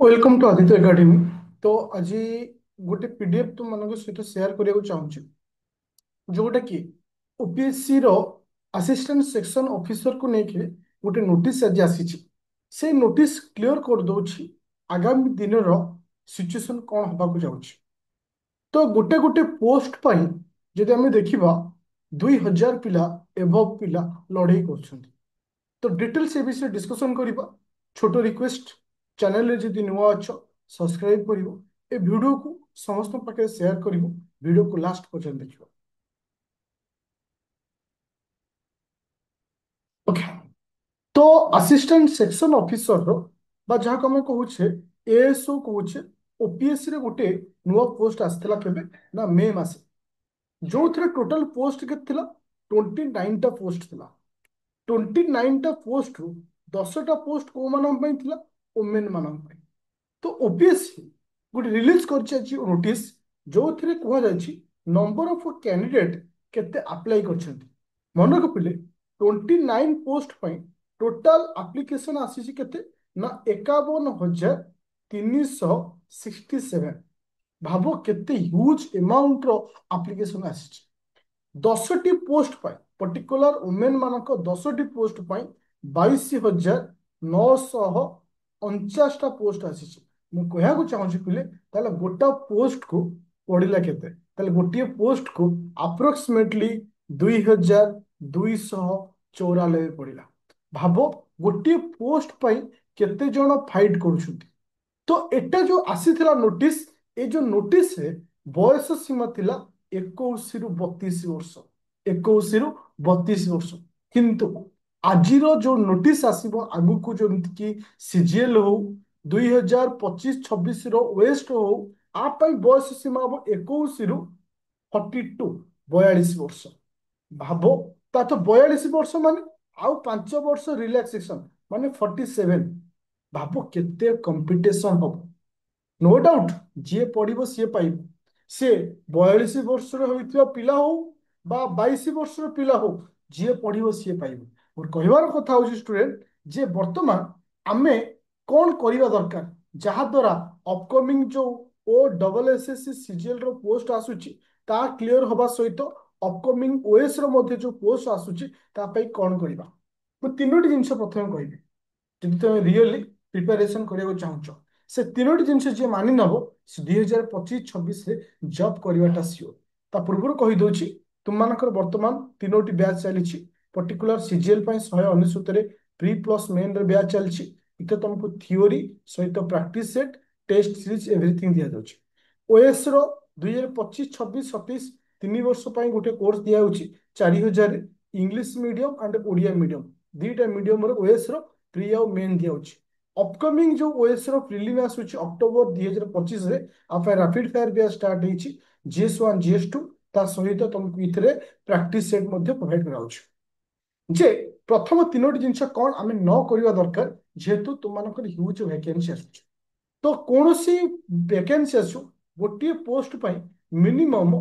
Welcome to Aditya academy. तो आज गोटे पीडीएफ तुम मान सहित सेयार करने चाहूँगी जोटा कि ओपीएससी रो असिस्टेंट सेक्शन ऑफिसर को लेके गोटे नोटिस आज आसी से नोटिस क्लियर कर दौची आगामी दिन सिचुएशन कौन हबाक जाऊँगी। तो गोटे गोटे पोस्ट पाई जदि आम देखा 2000 पिला एभव पिला लड़ाई कर तो डिटेल्स ए विषय डिस्कशन करबा। छोट रिक्वेस्ट चैनल रे जदि नुआ अच्छ सब्सक्राइब करिवो ए वीडियो को समस्त पाखे शेयर करिवो वीडियो को लास्ट पर्यंत देखियो। ओके। तो असिस्टेंट सेक्शन ऑफिसर रो बा जहाँ को कहूचे एएसओ कहूचे ओपीएससी रे गोटे नुआ पोस्ट आसथिला केबे ना मे मासे जो थरे टोटल पोस्ट के थिला 29 टा पोस्ट थिला। 29 टा पोस्ट रु 10 टा पोस्ट को मानन पई थिला ओमेन मानन पई। तो ओपीएससी गोटे रिलीज कर नोटिस जो थी कहुच्छी नंबर ऑफ कैंडिडेट केते अप्लाई कर मन रखिले 29 पोस्ट पर टोटाल एप्लिकेशन आसी केते ना 51,367। भाव केते ह्यूज अमाउंट रो एप्लिकेशन आसी 10टी पोस्ट पर पर्टिकुलर वुमेन मानक 10टी पोस्ट पर 22,949टा पोस्ट आसी। ମୁଁ କହିବାକୁ ଚାହୁଁଛି ପିଲେ ତାହେଲେ ଗୋଟା ପୋଷ୍ଟ କୁ ପଡିଲା କେତେ ତାହେଲେ ଗୋଟିଏ ପୋଷ୍ଟ କୁ ଆପ୍ରୋକ୍ସିମେଟଲି 2,294 ପଡିଲା। ଭାବ ଗୋଟିଏ ପୋଷ୍ଟ ପାଇଁ କେତେ ଜଣ ଫାଇଟ୍ କରୁଛନ୍ତି। तो एटा जो आसीथिला नोटिस ए जो नोटिस रे बयस सीमा थिला 21 ରୁ 32 वर्ष। 21 ରୁ 32 वर्ष किंतु आजिर जो नोटिस आसीबो आगु को जेमति कि सीजीएल हो 2025-26 रो वेस्ट हो आ पई बयस सीमा हो 21 ରୁ 42 42 वर्ष। भाव ता तो 42 वर्ष माने आउ 5 वर्ष रिलैक्सेशन माने 47। भाव केते कंपिटिशन हो नो डाउट जी पढ़ो सी पाइब सी 42 वर्ष होइथिबा पिला हो बा 22 वर्ष पिला हो जी पढ़ो सी पाइब। मोर कहबार कथा हूँ स्टूडेंट जे वर्तमान आमे कौन करवा दरकार जहा द्वारा अपकमिंग जो ओ डबल एसएससी सीजीएल रो पोस्ट आसुची ता क्लियर हवा सहित अपकमिंग ओएस रो मध्य जो पोस्ट आसुची ता पई कौन करबा। मु तीनोटी जिंस प्रथम कहबी ଯଦି ତୁମେ ରିଏଲି ପ୍ରିପାରେସନ୍ କରିବାକୁ ଚାହୁଁଛ ସେ ତିନୋଟି ଜିନିଷ ଯିଏ ମାନି ନେବ ସେ 2025-26ରେ ଜବ୍ କରିବାଟା ସିଓର। ତା ପୂର୍ବରୁ କହିଦେଉଛି ତୁମମାନଙ୍କର ବର୍ତ୍ତମାନ ତିନୋଟି ବ୍ୟାଚ୍ ଚାଲିଛି। ପର୍ଟିକୁଲାର ସିଜିଏଲ୍ ପାଇଁ 199ରେ ପ୍ରି ପ୍ଲସ୍ ମେନ୍ରେ ବ୍ୟାଚ୍ ଚାଲିଛି। ଏଥିରେ ତୁମକୁ ଥିଓରି ସହିତ practice set test series everything ଦିଆଯାଉଛି। ଓଏସ୍ର 2025-26-27 3 ବର୍ଷ ପାଇଁ ଗୋଟେ କୋର୍ସ ଦିଆଯାଉଛି 4,000 English medium and Odia medium ଦୁଇଟା ମିଡ଼ିୟମ୍ର ଓଏସ୍ର प्री आउ मेन दिया अपकमिंग जो ओएस रो प्रिलिम आसुची अक्टोबर 2025 रे आप rapid fire batch start होईची जीएस1 GS two ता सहित तुमको इथरे प्रैक्टिस सेट मध्ये प्रोवाइड कराउछ जे प्रथम तीनोटी जिंस कोन आमे न करिवा दरकार जेहेतु तुम मानकर ह्यूज वैकेंसी आसुची। तो कौन सी वैकेंसी आसु गोटे पोस्ट पर मिनिमम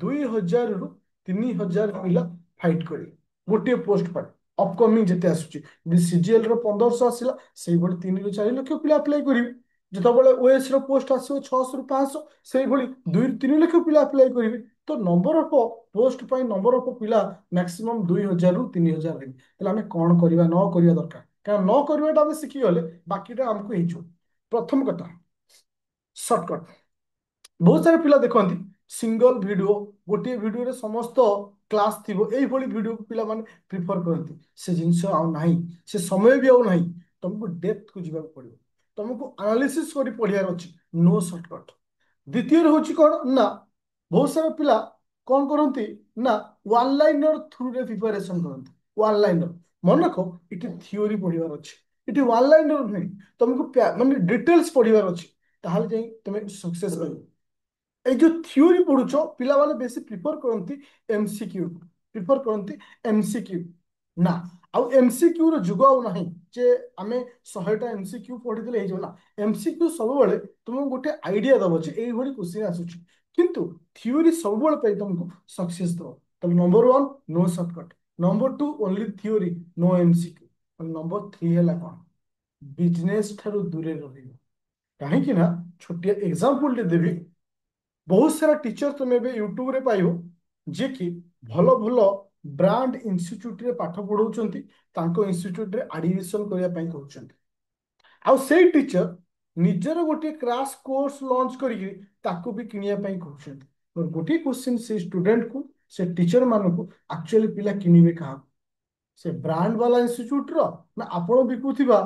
2,000 ରୁ 3,000 पिला फाइट करेंगे गोटे पोस्ट पर अपकमिंग जिते आसुची सीजीएल रो 1500 आसला से 3 ରୁ 4 लक्ष पिला अप्लाई करेंगे जितेबाला ओएस रो पोस्ट आसो 600 ରୁ 500 से 2 ରୁ 3 लक्ष पिला अप्लाई करेंगे। तो नंबर ऑफ पोस्ट पर नंबर ऑफ पिला मैक्सिमम 2,000 ରୁ 3,000 रहेंगे आम कौन करवा न करवा दरकार क्या न करवाटा आम शिखीगले बाकीटा आमको प्रथम कथा सर्टकट बहुत सारे पिला देखती सिंगल वीडियो गोटे वीडियो रे समस्त क्लास थी यही वीडियो को पिला माने प्रिफर करती से जिनस आउ से समय भी आउ नहीं तुमको डेप्थ को जीवा पड़ो तुमको एनालिसिस कर पढ़ियार अच्छी नो सर्टकट। द्वितीय हूँ कौन ना बहुत सारा पिला कौन करती ना वन लाइनर थ्रू रे प्रिपरेशन करती वन लाइनर मन रख ये थियोरी पढ़ियार अच्छी ये वन लाइनर नुहे तुमको माने डिटेल्स पढ़ियार अच्छी ताहले जाई तुम सक्सेस कर এই যে থিওরি পড়ুছ ପିଲାମାନେ ବେଶୀ ପ୍ରିଫର କରନ୍ତି ଏମସିକ୍ୟୁ ପ୍ରିଫର କରନ୍ତି ଏମସିକ୍ୟୁ ନା ଆଉ ଏମସିକ୍ୟୁ ର ଯୁଗ ଆଉ ନାହିଁ ଯେ ଆମେ 100ଟା ଏମସିକ୍ୟୁ ପଢିଦେଲେ ହେଇଯିବ ନା। ଏମସିକ୍ୟୁ ସବୁବେଳେ ତୁମକୁ ଗୋଟେ ଆଇଡିଆ ଦବ ଯେ ଏଇଭଳି କ୍ୱେଶ୍ଚିନ୍ ଆସୁଛି କିନ୍ତୁ ଥିଓରି ସବୁବେଳେ ପାଇଁ ତୁମକୁ ସକ୍ସେସ୍ ଦବ। ତାହେଲେ number 1 no shortcut number 2 only theory no MCQ number 3 ହେଲା କଣ ବିଜନେସ୍ ଠାରୁ ଦୂରରେ ରହିବ। कहीं ना छोटिया एग्जांपल देवी बहुत सारा टीचर तुम ए यूट्यूब रे पाइब जे कि भल भल ब्रांड इन्स्टिट्यूट रे पाठ पढ़ाउछंती तांको इन्स्टिट्यूट रे एडमिशन करिया पई कहउछंती आउ सेई टीचर निजर गोटे क्रैश कोर्स लॉन्च करिकि ताको भी किनिया पई कहउछंती और गोटे क्वेश्चन से स्टूडेंट को से टीचर मानू एक्चुअली पिला किनिबे कहा से ब्रांड वाला इन्स्टिट्यूट रो ना आपण बिकुथिबा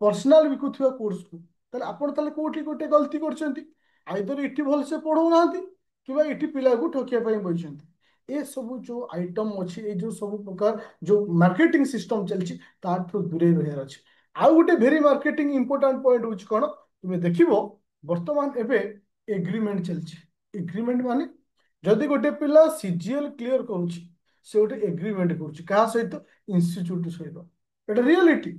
पर्सनाल बिकुथिबा कोर्स को ताले आपण ताले कोठी गोटे गलती करछंती आइदर इठी भल से पढौ नांती किबा इठी पिला को ठकिया पई बइछंती ए सब जो आइटम अछि ए जो सब प्रकार जो मार्केटिंग सिस्टम चलछि ताठो दूरे रहर अछि आउ गोटे भेरी मार्केटिंग इंपोर्टेंट पॉइंट होछि कोन तुमे देखिबो वर्तमान एबे एग्रीमेंट चलछि एग्रीमेंट माने जदि गोटे पिला सीजीएल क्लियर करूछि से गोटे एग्रीमेंट करूछि का सहित इन्स्टिट्यूट सहित एटा रियलिटी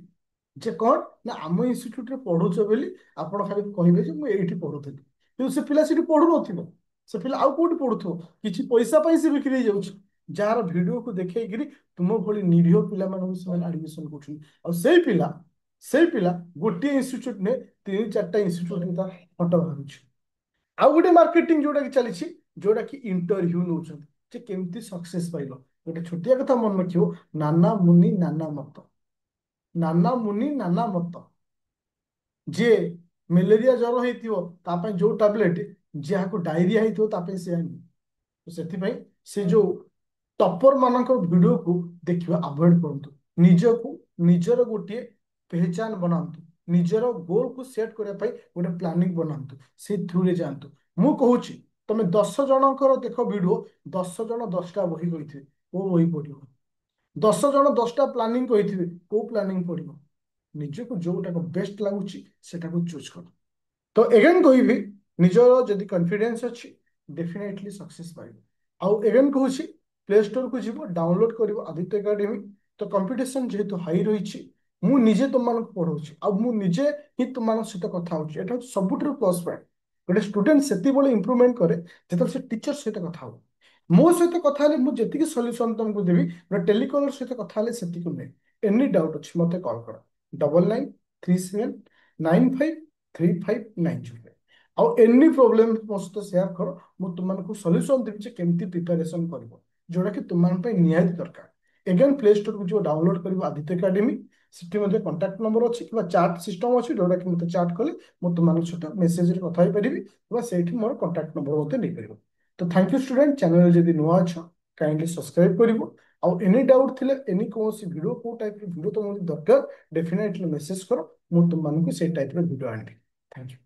जे कौन ना आम इन्स्टिट्यूट रे पढ़ुछ बोली आपण खाली कहबे जे मु एठी पढ़ुथली କିନ୍ତୁ ସେ ପିଲା ସେଠି ପଢୁ ନଥିବ ସେ ପିଲା ଆଉ କୋଉଠି ପଢୁଥିବ କିଛି ପଇସା ପାଇଁ ସେ ବିକ୍ରି ହେଇଯାଉଛି ଯାହାର ଭିଡିଓକୁ ଦେଖେଇକିରି ତୁମ ଭଳି ନିରୀହ ପିଲାମାନଙ୍କୁ ସେମାନେ ଆଡମିସନ କରୁଛନ୍ତି ଆଉ ସେଇ ପିଲା ଗୋଟିଏ ଇନଷ୍ଟିଚ୍ୟୁଟ ନେ ତିନି ଚାରିଟା ଇନଷ୍ଟିଚ୍ୟୁଟ ତା ଫଟୋ ବାହାରୁଛି ଆଉ ଗୋଟେ ମାର୍କେଟିଂ ଯୋଉଟା କି ଚାଲିଛି ଯୋଉଟା କି ଇଣ୍ଟରଭ୍ୟୁ ନଉଛନ୍ତି ଯେ କେମିତି ସକ୍ସେସ୍ ପାଇଲ ଗୋଟେ ଛୋଟିଆ କଥା ମନେ ରଖିବ ନାନା ମୁନି ନାନା ମତ ନାନା ମୁନି ନାନା ମତ ଯେ ମ୍ୟାଲେରିଆ ଜ୍ୱର ହେଇଥିବ ତା ପାଇଁ ଯୋଉ ଟାବଲେଟ ଯାହାକୁ ଡାଇରିଆ ହେଇଥିବ ତା ପାଇଁ ସେୟା ନୁହେଁ ତ ସେଥିପାଇଁ ସେ ଯୋଉ ଟପର ମାନଙ୍କ ଭିଡିଓକୁ ଦେଖିବା ଆଭଏଡ କରନ୍ତୁ ନିଜକୁ ନିଜର ଗୋଟିଏ ପେହଚାନ ବନାନ୍ତୁ ନିଜର ଗୋଲକୁ ସେଟ୍ କରିବା ପାଇଁ ଗୋଟେ ପ୍ଲାନିଂ ବନାନ୍ତୁ ସେ ଥ୍ରୁରେ ଯାଆନ୍ତୁ ମୁଁ କହୁଛି ତମେ 10 ଜଣଙ୍କର ଦେଖ ଭିଡିଓ 10 ଜଣ 10ଟା ବହି କହିଥିବେ କୋଉ ବହି ପଢିବ 10 ଜଣ 10ଟା ପ୍ଲାନିଂ କହିଥିବେ କୋଉ ପ୍ଲାନିଂ ପଢିବ ନିଜକୁ ଯୋଉଟାକୁ ବେଷ୍ଟ ଲାଗୁଛି ସେଟାକୁ ଚୁଜ୍ କର ତ ଏଗେନ୍ କହିବି ନିଜର ଯଦି କନଫିଡେନ୍ସ ଅଛି ଡେଫିନେଟଲି ସକ୍ସେସ୍ ପାଇବ ଆଉ ଏଗେନ୍ କହୁଛି ପ୍ଲେ ଷ୍ଟୋରକୁ ଯିବ ଡାଉନଲୋଡ୍ କରିବ ଆଦିତ୍ୟ ଏକାଡେମୀ ତ କମ୍ପିଟିସନ ଯେହେତୁ ହାଇ ରହିଛି ମୁଁ ନିଜେ ତୁମମାନଙ୍କୁ ପଢଉଛି ଆଉ ମୁଁ ନିଜେ ହିଁ ତୁମମାନଙ୍କ ସହିତ କଥା ହଉଛି ଏଟା ହଉଛି ସବୁଠାରୁ ପ୍ଲସ୍ ପଏଣ୍ଟ ଗୋଟେ ଷ୍ଟୁଡେଣ୍ଟ ସେତିକିବେଳେ ଇମ୍ପ୍ରୁଭମେଣ୍ଟ କରେ ଯେତେବେଳେ ସେ ଟିଚର ସହିତ କଥା ହବ ମୋ ସହିତ କଥା ହେଲେ ମୁଁ ଯେତିକି ସଲ୍ୟୁସନ ତମକୁ ଦେବି ଗୋଟେ ଟେଲିକଲର ସହିତ କଥା ହେଲେ ସେତିକି ନୁହେଁ ଏନି ଡାଉଟ୍ ଅଛି ମତେ କଲ୍ କର 9937953590 ଆଉ ଏନି ପ୍ରୋବ୍ଲେମ ମୋ ସହିତ ସେୟାର କର ମୁଁ ତୁମମାନଙ୍କୁ ସଲ୍ୟୁସନ ଦେବି ଯେ କେମିତି ପ୍ରିପାରେସନ କରିବ ଯୋଉଟା କି ତୁମମାନଙ୍କ ପାଇଁ ନିହାତି ଦରକାର ଏଗେନ୍ ପ୍ଲେ ଷ୍ଟୋରକୁ ଯିବ ଡାଉନଲୋଡ୍ କରିବ ଆଦିତ୍ୟ ଏକାଡେମୀ ସେଠି ମଧ୍ୟ କଣ୍ଟାକ୍ଟ ନମ୍ବର ଅଛି କିମ୍ବା ଚାଟ୍ ସିଷ୍ଟମ ଅଛି ଯୋଉଟା କି ମୋତେ ଚାଟ୍ କଲେ ମୁଁ ତୁମମାନଙ୍କ ସହିତ ମେସେଜରେ କଥା ହେଇପାରିବି କିମ୍ବା ସେଇଠି ମୋର କଣ୍ଟାକ୍ଟ ନମ୍ବର ମୋତେ ନେଇପାରିବ ତ ଥ୍ୟାଙ୍କ ୟୁ ଷ୍ଟୁଡେଣ୍ଟ ଚ୍ୟାନେଲ ଯଦି ନୂଆ ଅଛ କାଇଣ୍ଡଲି ସବସ୍କ୍ରାଇବ କରିବ ଆଉ ଏନି ଡାଉଟ୍ ଥିଲେ ଏନି କୌଣସି ଭିଡ଼ିଓ କୋଉ ଟାଇପର ଭିଡ଼ିଓ ତମକୁ ଦରକାର डेफिनेटली मेसेज करो मु तुम मानक से टाइप भिडियो आनी थैंक यू।